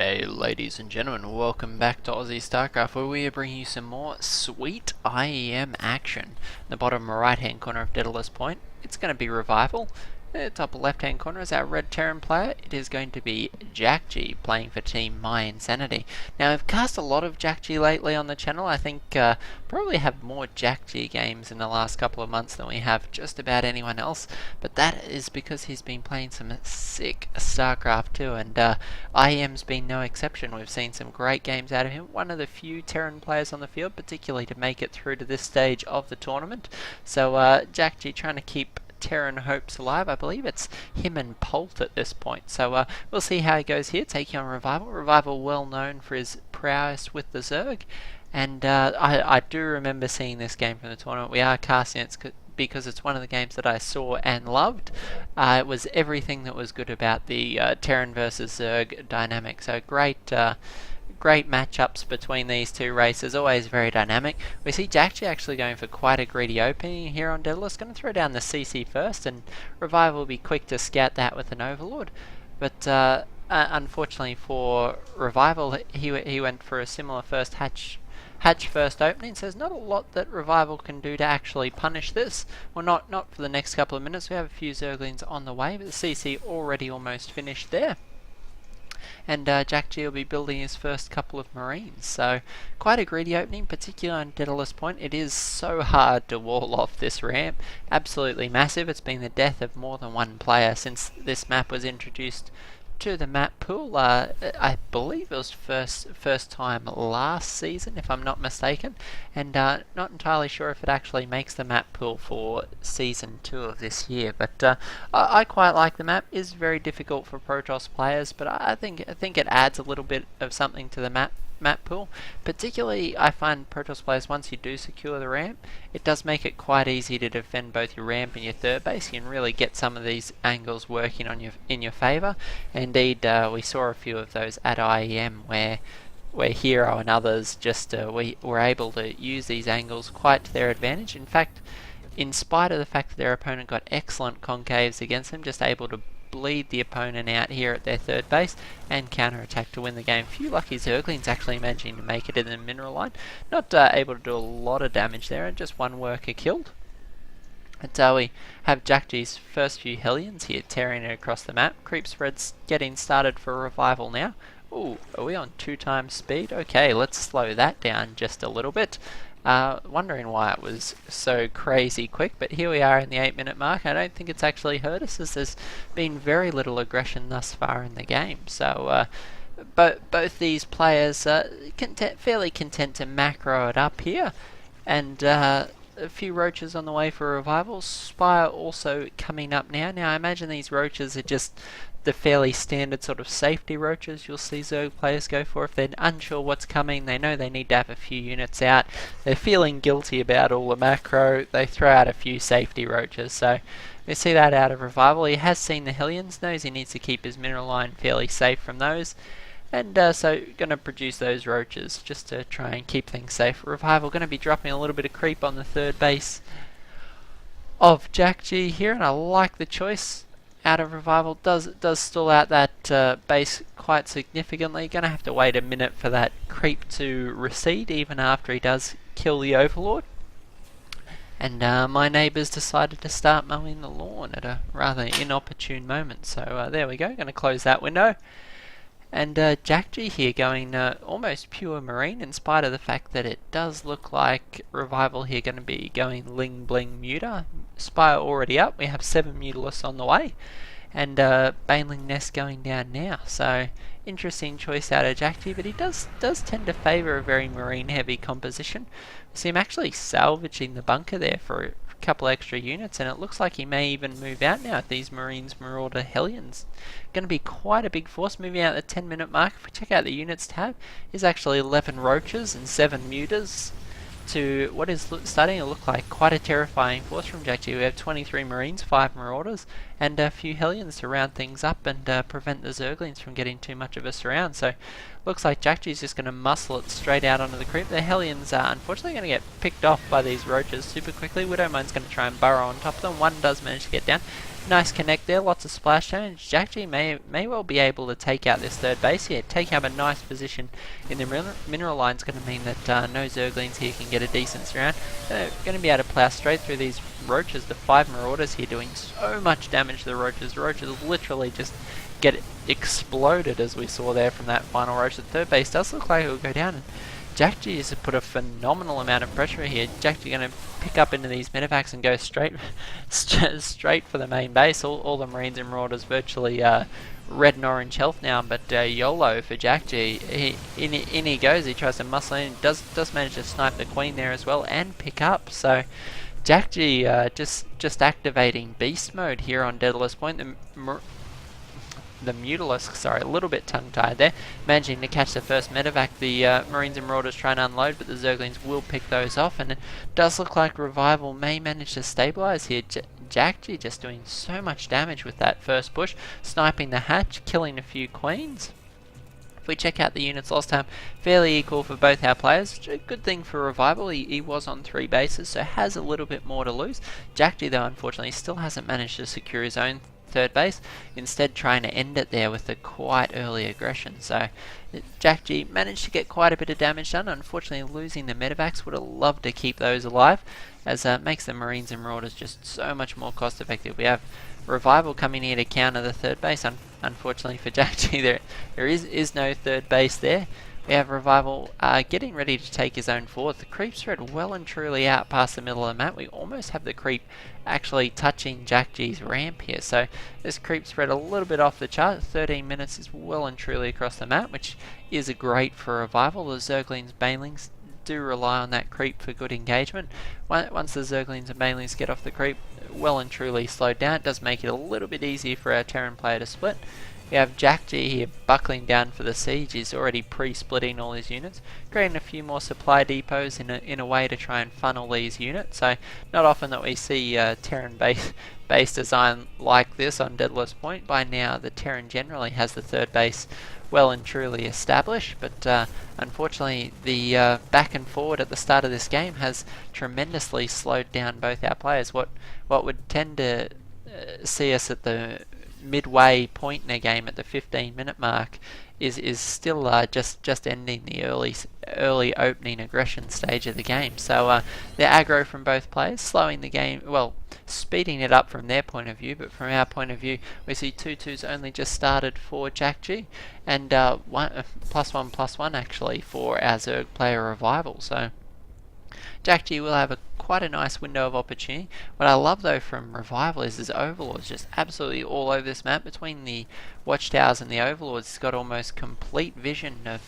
G'day ladies and gentlemen, welcome back to Aussie Starcraft, where we are bringing you some more sweet IEM action. In the bottom right hand corner of Daedalus Point, it's going to be Revival. The top left hand corner is our red Terran player. It is going to be Jjakji playing for Team My Insanity. Now I've cast a lot of Jjakji lately on the channel. I think probably have more Jjakji games in the last couple of months than we have just about anyone else, but that is because he's been playing some sick Starcraft too, and IEM's been no exception. We've seen some great games out of him, one of the few Terran players on the field, particularly to make it through to this stage of the tournament. So Jjakji trying to keep Terran hopes alive. I believe it's him and Polt at this point, so we'll see how he goes here, taking on Revival. Revival well known for his prowess with the Zerg, and I do remember seeing this game from the tournament. We are casting it because it's one of the games that I saw and loved. It was everything that was good about the Terran versus Zerg dynamic, so great matchups between these two races, always very dynamic. We see Jjakji actually going for quite a greedy opening here on Daedalus, going to throw down the CC first, and Revival will be quick to scout that with an Overlord. But unfortunately for Revival, he went for a similar first hatch first opening, so there's not a lot that Revival can do to actually punish this. Well, not for the next couple of minutes. We have a few Zerglings on the way, but the CC already almost finished there. And Jjakji will be building his first couple of Marines. So quite a greedy opening, particularly on Daedalus Point. It is so hard to wall off this ramp. Absolutely massive. It's been the death of more than one player since this map was introduced to the map pool. I believe it was first time last season, if I'm not mistaken, and not entirely sure if it actually makes the map pool for season 2 of this year. But I quite like the map. It is very difficult for Protoss players, but I think it adds a little bit of something to the map pool. Particularly, I find Protoss players, once you do secure the ramp, it does make it quite easy to defend both your ramp and your third base. You can really get some of these angles working on in your favour. Indeed, we saw a few of those at IEM where Hero and others just we were able to use these angles quite to their advantage. In fact, in spite of the fact that their opponent got excellent concaves against them, just able to bleed the opponent out here at their third base and counter-attack to win the game. Few lucky Zerglings actually managing to make it in the mineral line. Not able to do a lot of damage there, and just one worker killed. And we have Jjakji's first few Hellions here tearing it across the map. Creep spread's getting started for Revival now. Ooh, are we on 2 times speed? Okay, let's slow that down just a little bit. Wondering why it was so crazy quick, but here we are in the 8-minute mark. I don't think it's actually hurt us, as there's been very little aggression thus far in the game. So both these players fairly content to macro it up here, and a few roaches on the way for Revival. Spire also coming up now. Now I imagine these roaches are just the fairly standard sort of safety roaches you'll see Zerg players go for if they're unsure what's coming. They know they need to have a few units out. They're feeling guilty about all the macro. They throw out a few safety roaches. So we see that out of Revival. He has seen the Hellions, knows he needs to keep his mineral line fairly safe from those. And so going to produce those roaches just to try and keep things safe. Revival going to be dropping a little bit of creep on the third base of Jjakji here, and I like the choice out of Revival. Does stall out that base quite significantly. Gonna have to wait a minute for that creep to recede, even after he does kill the Overlord. And my neighbours decided to start mowing the lawn at a rather inopportune moment. So there we go, gonna close that window. And Jjakji here going almost pure Marine, in spite of the fact that it does look like Revival here going to be going Ling Bling Muta. Spire already up, we have 7 Mutalists on the way, and Baneling Nest going down now. So interesting choice out of Jjakji, but he does tend to favour a very Marine heavy composition. We see him actually salvaging the bunker there for a couple extra units, and it looks like he may even move out now if these Marines Marauder Hellions. Going to be quite a big force moving out at the 10-minute mark. If we check out the units tab, is actually 11 Roaches and 7 Mutas to what is starting to look like quite a terrifying force from Jjakji. We have 23 Marines, 5 Marauders, and a few Hellions to round things up and prevent the Zerglings from getting too much of a surround. So looks like Jjakji's just going to muscle it straight out onto the creep. The Hellions are unfortunately going to get picked off by these Roaches super quickly. Widowmine's going to try and burrow on top of them. One does manage to get down. Nice connect there, lots of splash damage. Jjakji may well be able to take out this third base here. Taking up a nice position in the mineral line is going to mean that no Zerglings here can get a decent surround. Going to be able to plow straight through these roaches. The 5 marauders here doing so much damage to the roaches. The roaches literally just get exploded, as we saw there from that final roach. The third base does look like it will go down. And Jjakji has put a phenomenal amount of pressure here. Jjakji going to pick up into these medevacs and go straight for the main base. All the Marines and Marauders virtually red and orange health now, but YOLO for Jjakji. In he goes. He tries to muscle in. Does manage to snipe the Queen there as well and pick up. So Jjakji just activating beast mode here on Daedalus Point. The Mutalisk, sorry, a little bit tongue-tied there, managing to catch the first medevac. The Marines and Marauders trying to unload, but the Zerglings will pick those off, and it does look like Revival may manage to stabilise here. Jjakji just doing so much damage with that first push, sniping the hatch, killing a few Queens. If we check out the units last time, fairly equal for both our players. A good thing for Revival, he was on 3 bases, so has a little bit more to lose. Jjakji, though, unfortunately, still hasn't managed to secure his own third base, instead trying to end it there with a quite early aggression. So Jjakji managed to get quite a bit of damage done. Unfortunately, losing the medevacs, would have loved to keep those alive, as it makes the Marines and Marauders just so much more cost effective. We have Revival coming here to counter the third base. Unfortunately for Jjakji, there is no third base there. We have Revival getting ready to take his own forward. The creep spread well and truly out past the middle of the map. We almost have the creep actually touching Jjakji's ramp here. So this creep spread a little bit off the chart. 13 minutes is well and truly across the map, which is great for Revival. The Zerglings, Banelings do rely on that creep for good engagement. Once the Zerglings and Banelings get off the creep, well and truly slowed down, it does make it a little bit easier for our Terran player to split. We have Jjakji here buckling down for the siege. He's already pre-splitting all his units, creating a few more supply depots in a way to try and funnel these units. So not often that we see Terran base design like this on Daedalus Point. By now the Terran generally has the third base well and truly established, but unfortunately the back and forward at the start of this game has tremendously slowed down both our players. What would tend to see us at the midway point in a game at the 15-minute mark is still just ending the early opening aggression stage of the game. So the aggro from both players, slowing the game, well, speeding it up from their point of view, but from our point of view, we see 2-2's only just started for Jjakji, and +1/+1 actually for our Zerg player Revival. So Jjakji will have quite a nice window of opportunity. What I love though from Revival is his Overlords just absolutely all over this map. Between the Watchtowers and the Overlords, he's got almost complete vision of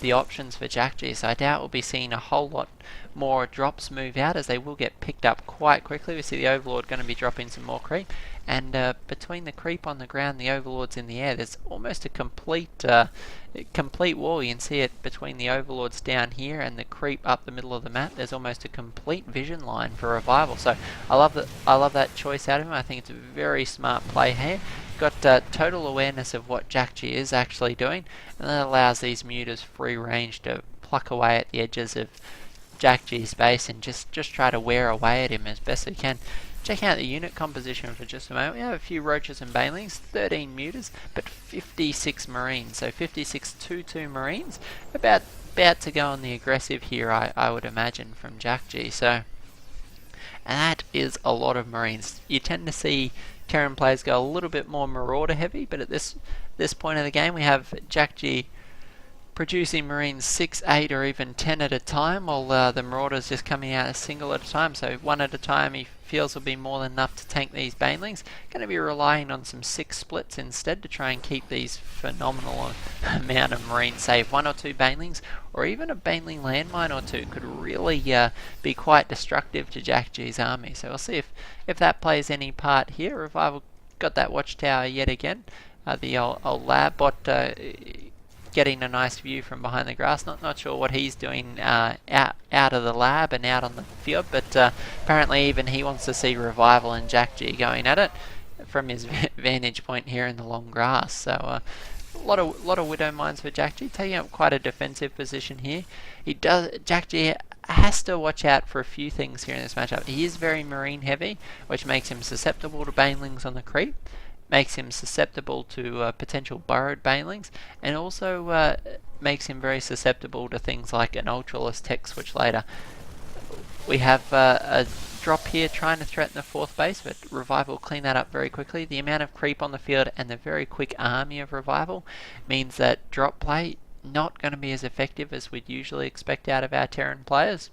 the options for Jjakji. So I doubt we'll be seeing a whole lot more drops move out, as they will get picked up quite quickly. We see the Overlord going to be dropping some more creep, and between the creep on the ground, the Overlords in the air, there's almost a complete wall. You can see it between the Overlords down here and the creep up the middle of the map. There's almost a complete vision line for Revival. So I love that choice out of him. I think it's a very smart play here. Got total awareness of what Jjakji is actually doing, and that allows these muters free range to pluck away at the edges of Jjakji's base and just try to wear away at him as best they can. Check out the unit composition for just a moment. We have a few Roaches and Banelings, 13 Muters, but 56 Marines. So 56 2-2 Marines. About to go on the aggressive here, I would imagine, from Jjakji. So, and that is a lot of Marines. You tend to see Terran players go a little bit more Marauder heavy, but at this point of the game, we have Jjakji producing Marines 6, 8 or even 10 at a time, while the Marauders just coming out a single at a time. So one at a time he feels will be more than enough to tank these Banelings. Going to be relying on some 6 splits instead to try and keep these phenomenal amount of Marines safe. 1 or 2 Banelings, or even a Baneling landmine or 2 could really be quite destructive to Jjakji's army. So we'll see if that plays any part here. Revival got that watchtower yet again. The old lab bot getting a nice view from behind the grass. Not sure what he's doing out of the lab and out on the field, but apparently even he wants to see Revival and Jjakji going at it from his vantage point here in the long grass. So a lot of Widow Mines for Jjakji, taking up quite a defensive position here. Jjakji has to watch out for a few things here in this matchup. He is very marine heavy, which makes him susceptible to banelings on the creep, makes him susceptible to potential burrowed banelings, and also makes him very susceptible to things like an ultraless tech switch later. We have a drop here trying to threaten the 4th base, but Revival clean that up very quickly. The amount of creep on the field and the very quick army of Revival means that drop play not going to be as effective as we'd usually expect out of our Terran players.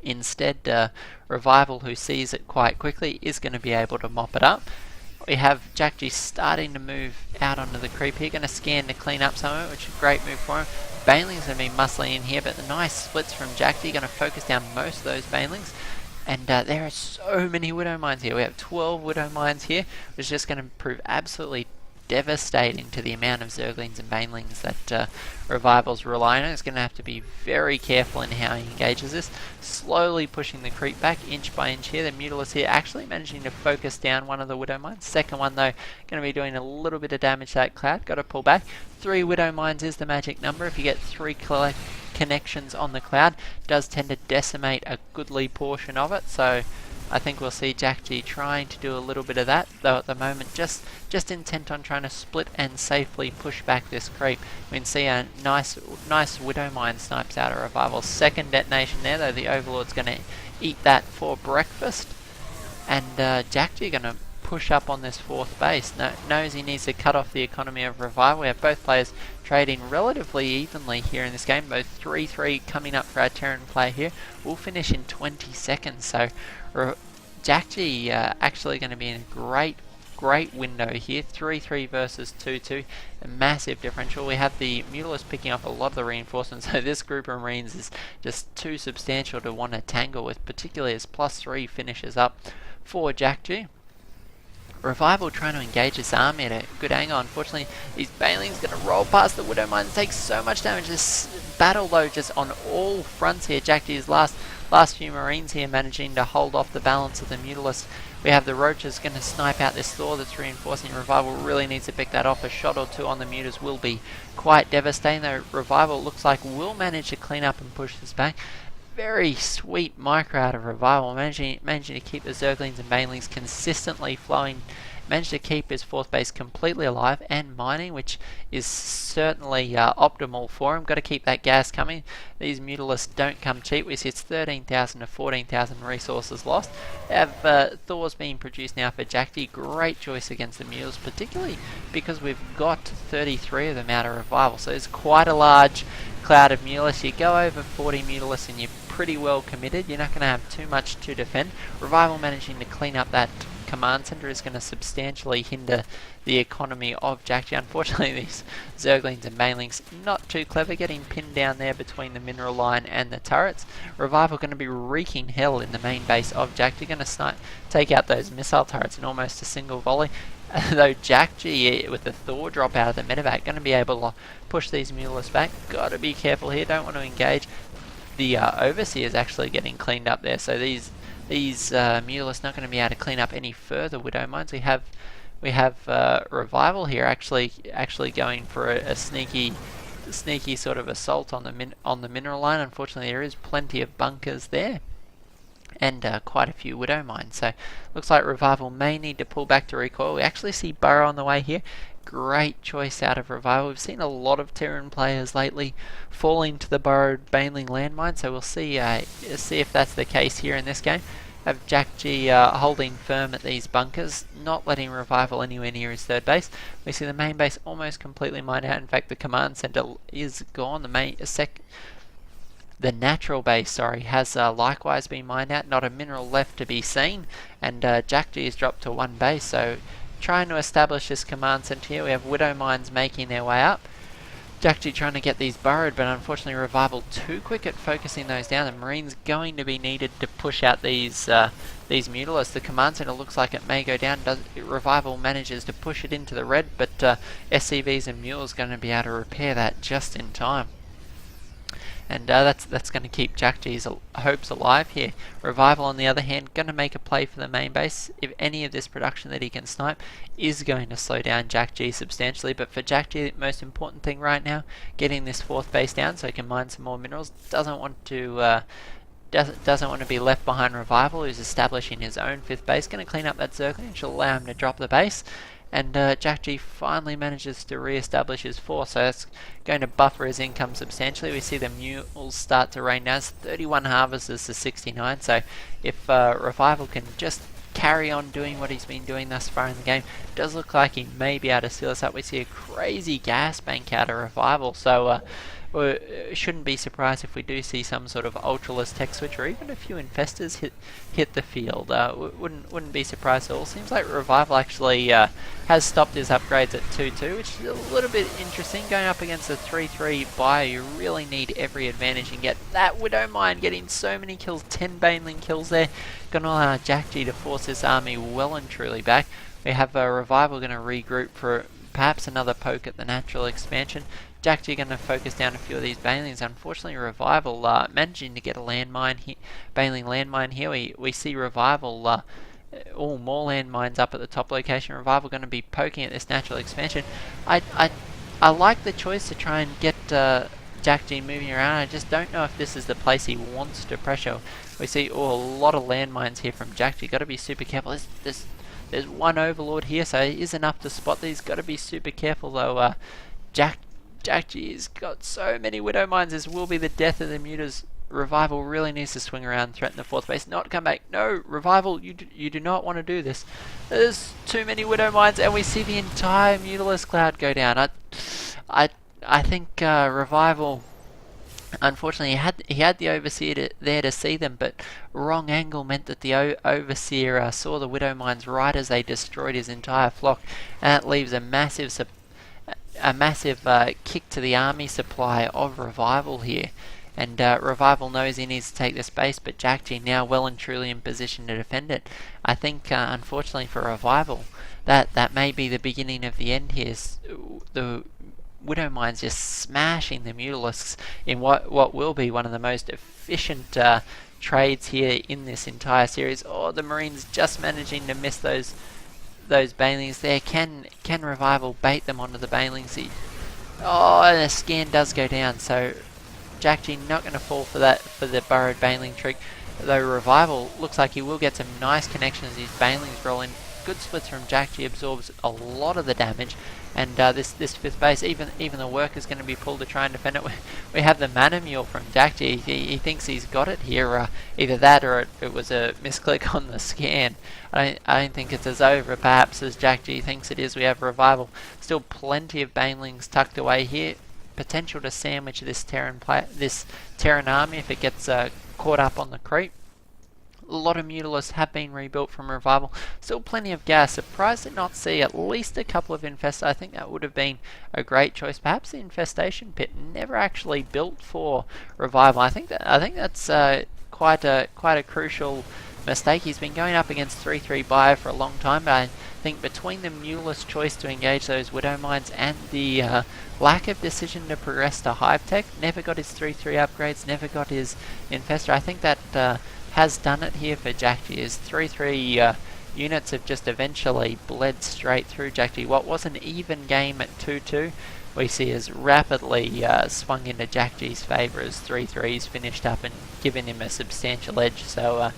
Instead, Revival, who sees it quite quickly, is going to be able to mop it up. We have Jjakji starting to move out onto the creep here, going to scan to clean up some of it, which is a great move for him. Baneling's going to be muscling in here, but the nice splits from Jjakji going to focus down most of those Banelings. And there are so many Widow Mines here. We have 12 Widow Mines here, which is just going to prove absolutely devastating to the amount of Zerglings and Banelings that Revival's relying on. He's going to have to be very careful in how he engages this. Slowly pushing the creep back inch by inch here. The Mutalisk here actually managing to focus down one of the Widow Mines. Second one though, going to be doing a little bit of damage to that cloud. Got to pull back. 3 Widow Mines is the magic number. If you get 3 connections on the cloud, it does tend to decimate a goodly portion of it. So I think we'll see Jjakji trying to do a little bit of that, though at the moment just intent on trying to split and safely push back this creep. We can see a nice Widow Mine snipes out of Revival. Second detonation there, though the Overlord's going to eat that for breakfast. And Jjakji going to push up on this 4th base. Knows he needs to cut off the economy of Revival. We have both players trading relatively evenly here in this game. Both 3-3 coming up for our Terran player here. We'll finish in 20 seconds. So Jjakji actually going to be in a great window here. 3-3 versus 2-2. A massive differential. We have the Mutalisk picking up a lot of the reinforcements, so this group of Marines is just too substantial to want to tangle with, particularly as +3 finishes up for Jjakji. Revival trying to engage this army at a good angle. Unfortunately, these Banelings going to roll past the Widow Mines, take so much damage. This battle though just on all fronts here. Jjakji's last few Marines here managing to hold off the balance of the Mutalisk. We have the Roaches going to snipe out this Thor that's reinforcing. Revival really needs to pick that off. A shot or two on the Mutas will be quite devastating, though Revival looks like will manage to clean up and push this back. Very sweet micro out of Revival, managing to keep the Zerglings and Banelings consistently flowing, managed to keep his 4th base completely alive and mining, which is certainly optimal for him. Got to keep that gas coming. These Mutalisks don't come cheap. We see it's 13,000 to 14,000 resources lost. We have Thors being produced now for Jjakji. Great choice against the Mutalisks, particularly because we've got 33 of them out of Revival, so it's quite a large cloud of Mutalisks. You go over 40 Mutalisks and you're pretty well committed. You're not going to have too much to defend. Revival managing to clean up that command center is going to substantially hinder the economy of Jjakji. Unfortunately, these Zerglings and Banelings not too clever, getting pinned down there between the mineral line and the turrets. Revival going to be wreaking hell in the main base of Jjakji. Going to take out those missile turrets in almost a single volley. Though Jjakji, with the Thor drop out of the medevac, going to be able to push these Mutalisks back. Got to be careful here, don't want to engage. The Overseer is actually getting cleaned up there, so these Mutalisks not going to be able to clean up any further Widow Mines. We have Revival here actually going for a sneaky sort of assault on the mineral line. Unfortunately, there is plenty of bunkers there, and quite a few Widow Mines. So looks like Revival may need to pull back to recoil. We actually see Burrow on the way here. Great choice out of Revival. We've seen a lot of Terran players lately falling to the burrowed Baneling landmine, so we'll see if that's the case here in this game. Have Jjakji holding firm at these bunkers, not letting Revival anywhere near his 3rd base. We see the main base almost completely mined out. In fact, the command center is gone. The natural base, has likewise been mined out. Not a mineral left to be seen, and Jjakji is dropped to 1 base. So trying to establish this command center here. We have Widow Mines making their way up. Jjakji trying to get these burrowed, but unfortunately Revival too quick at focusing those down. The Marines going to be needed to push out these Mutalisks. The command center looks like it may go down. Revival manages to push it into the red, but SCVs and Mules going to be able to repair that just in time. and that's going to keep Jjakji's hopes alive here. Revival, on the other hand, going to make a play for the main base. If any of this production that he can snipe is going to slow down Jjakji substantially, but for Jjakji, the most important thing right now, getting this 4th base down so he can mine some more minerals. Doesn't want to be left behind Revival, who's establishing his own 5th base. Going to clean up that circle, which will allow him to drop the base. And Jjakji finally manages to re-establish his 4, so that's going to buffer his income substantially. We see the mules start to rain down. It's 31 harvesters to 69, so if Revival can just carry on doing what he's been doing thus far in the game, it does look like he may be able to seal us up. We see a crazy gas bank out of Revival, so we shouldn't be surprised if we do see some sort of ultraless tech switch or even a few infestors hit the field. Wouldn't be surprised at all. Seems like Revival actually has stopped his upgrades at 2-2, which is a little bit interesting. Going up against a 3-3 buyer, you really need every advantage and get that Widow Mine, getting so many kills, 10 Baneling kills there. Gonna allow Jjakji to force this army well and truly back. We have a Revival going to regroup for perhaps another poke at the natural expansion. Jjakji going to focus down a few of these Banelings. Unfortunately, Revival managing to get a landmine Baneling landmine here. We see Revival, more landmines up at the top location. Revival going to be poking at this natural expansion. I like the choice to try and get Jjakji moving around. I just don't know if this is the place he wants to pressure. We see a lot of landmines here from Jjakji. Got to be super careful. There's one Overlord here, so he isn't up to spot these. Got to be super careful though. Jjakji's got so many Widow Mines. This will be the death of the mutas. Revival really needs to swing around and threaten the 4th base. Not come back. No, Revival, you do not want to do this. There's too many Widow Mines, and we see the entire Mutalisk cloud go down. I think Revival, unfortunately, he had the Overseer there to see them, but wrong angle meant that the Overseer saw the Widow Mines right as they destroyed his entire flock, and that leaves a massive kick to the army supply of Revival here. And Revival knows he needs to take this base, but Jjakji now well and truly in position to defend it. I think, unfortunately for Revival, that may be the beginning of the end here. The Widow Mines just smashing the Mutalisks in what will be one of the most efficient trades here in this entire series. Oh, the Marines just managing to miss those Banelings there. Can Revival bait them onto the Banelings? Oh, and the scan does go down, so Jjakji not going to fall for the burrowed Baneling trick, though Revival looks like he will get some nice connections as these Banelings roll in. Good splits from Jjakji, absorbs a lot of the damage, and this 5th base, even the work is going to be pulled to try and defend it. We have the Mana Mule from Jjakji. He thinks he's got it here. Either that or it was a misclick on the scan. I don't think it's as over perhaps as Jjakji thinks it is. We have Revival. Still plenty of Banelings tucked away here. Potential to sandwich this Terran army if it gets caught up on the creep. A lot of Mutalisks have been rebuilt from Revival. Still plenty of gas. Surprised to not see at least a couple of infestors. I think that would have been a great choice. Perhaps the infestation pit never actually built for Revival. I think that's quite a crucial mistake. He's been going up against 3-3 Bio for a long time, but I think between the Mutalisk choice to engage those Widow Mines and the lack of decision to progress to Hive Tech, never got his 3-3 upgrades, never got his infestor. I think that has done it here for Jjakji. His 3-3 units have just eventually bled straight through Jjakji. What was an even game at 2-2, we see has rapidly swung into Jjakji's favour as 3-3's finished up and given him a substantial edge. So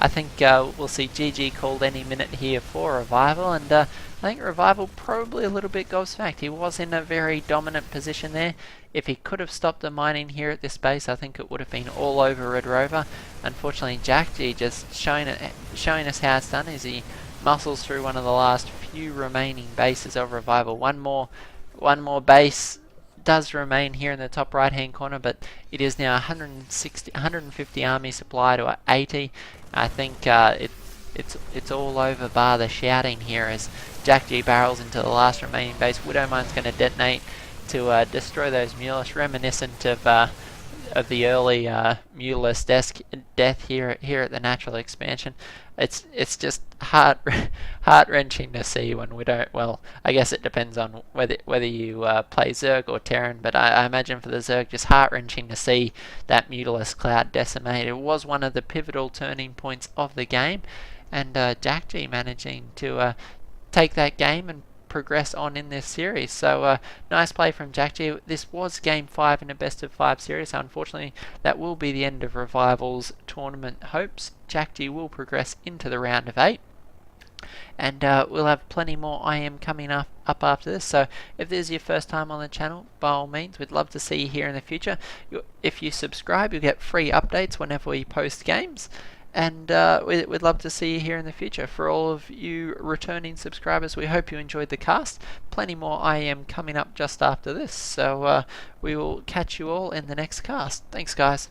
I think we'll see GG called any minute here for Revival, and I think Revival probably a little bit gobsmacked. He was in a very dominant position there. If he could have stopped the mining here at this base, I think it would have been all over Red Rover. Unfortunately, Jjakji just showing us how it's done as he muscles through one of the last few remaining bases of Revival. One more base does remain here in the top right hand corner, but it is now 150 army supply to 80. I think it's all over bar the shouting here as Jjakji barrels into the last remaining base. Widow Mine's going to detonate to destroy those Mulish, reminiscent of of the early Mulus death here at the natural expansion. It's just heart wrenching to see when we don't. Well, I guess it depends on whether you play Zerg or Terran, but I imagine for the Zerg, just heart wrenching to see that Mulus cloud decimate. It was one of the pivotal turning points of the game, and Jjakji managing to take that game and progress on in this series. So nice play from Jjakji. This was game 5 in a best of 5 series. So unfortunately, that will be the end of Revival's tournament hopes. Jjakji will progress into the round of 8. And we'll have plenty more IEM coming up after this. So if this is your first time on the channel, by all means, we'd love to see you here in the future. If you subscribe, you'll get free updates whenever we post games. And we'd love to see you here in the future. For all of you returning subscribers, we hope you enjoyed the cast. Plenty more IEM coming up just after this. So we will catch you all in the next cast. Thanks, guys.